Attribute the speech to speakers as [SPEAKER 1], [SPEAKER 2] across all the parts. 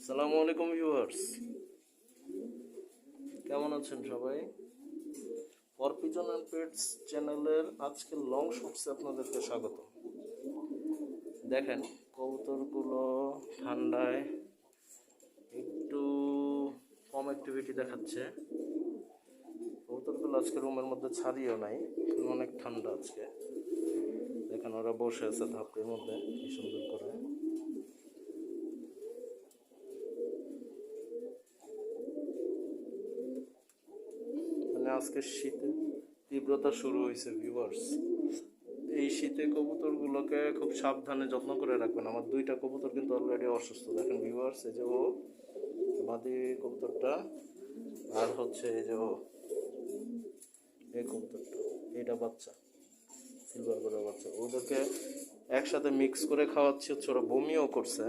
[SPEAKER 1] আসসালামু আলাইকুম ভিউয়ার্স, কেমন আছেন সবাই? ফর পিজন অ্যান্ড পেটস চ্যানেলের আজকের লং শর্টসে আপনাদেরকে স্বাগত। দেখেন কবুতরগুলো ঠান্ডায় একটু কম অ্যাক্টিভিটি দেখাচ্ছে। কবুতরগুলো আজকে রুমের মধ্যে ছাড়িও নাই, অনেক ঠান্ডা আজকে। দেখেন ওরা বসে আছে ধাপের মধ্যে কি সুন্দর করে। আজকে শীতের তীব্রতা শুরু হয়েছে ভিউয়ার্স। এই শীতে কবুতরগুলোকে খুব সাবধানে যত্ন করে রাখবেন। আমার দুইটা কবুতর কিন্তু অলরেডি অসুস্থ। দেখেন ভিউয়ার্স, এই যে ও মাদি কবুতরটা, আর হচ্ছে এই যে ও এই কবুতরটা, এটা বাচ্চা, সিলভার করে বাচ্চা। ওদেরকে একসাথে মিক্স করে খাওয়াচ্ছি, হচ্ছে ওরা বমিও করছে।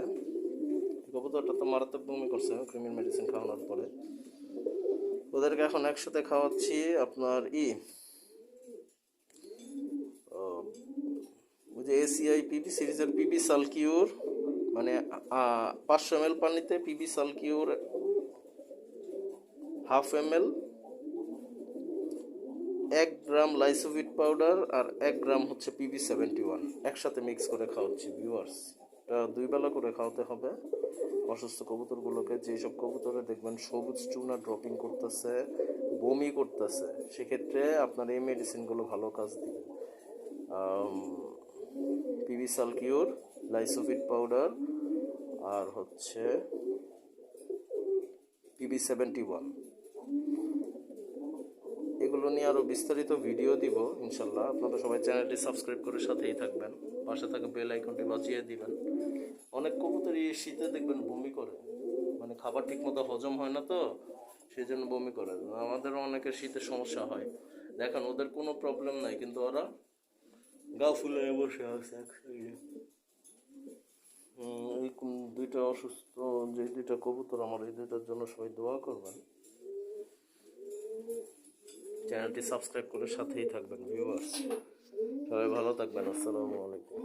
[SPEAKER 1] কবুতরটা তো মারাত্মক বমি করছে ক্রিমির মেডিসিন খাওয়ানোর পরে। ওদেরকে এখন একসাথে খাওয়াচ্ছি আপনার ওই যে এসিআই পিবি সিরিজের পিবি সালকিউর, মানে 500 ml পানিতে পিবি সালকিউর হাফ ml, 1 গ্রাম লাইসোভিট পাউডার আর 1 গ্রাম হচ্ছে PB71 একসাথে মিক্স করে খাওয়াচ্ছি ভিউয়ার্স। এটা 2 বেলা করে খাওয়াতে হবে অসুস্থ কবুতরগুলোকে। যেসব কবুতরে দেখবেন সবুজ চুনা ড্রপিং করতেছে, বমি করতেছে, সেক্ষেত্রে আপনার এই মেডিসিনগুলো ভালো কাজ দিবে। পিবি সালকিউর, লাইসোভিট পাউডার আর হচ্ছে PB71, এগুলো নিয়ে আরও বিস্তারিত ভিডিও দিব ইনশাল্লাহ। আপনারা সবাই চ্যানেলটি সাবস্ক্রাইব করে সাথেই থাকবেন, পাশে থাকা বেল আইকনটি বাজিয়ে দিবেন। অনেক কবুতরই শীতে দেখবেন বমি করে, মানে খাবার ঠিক মতো হজম হয় না, তো সেই জন্য বমি করে। আমাদেরও অনেকের শীতের সমস্যা হয়। দেখেন ওদের কোনো প্রবলেম নাই, কিন্তু ওরা গা ফুলে বসে আছে এক সাইডে। এই দুইটা অসুস্থ যে দুইটা কবুতর আমার, এই দুইটার জন্য সবাই দোয়া করবেন। চ্যানেলটি সাবস্ক্রাইব করে সাথেই থাকবেন ভিউয়ার্স। সবাই ভালো থাকবেন। আসসালামু আলাইকুম।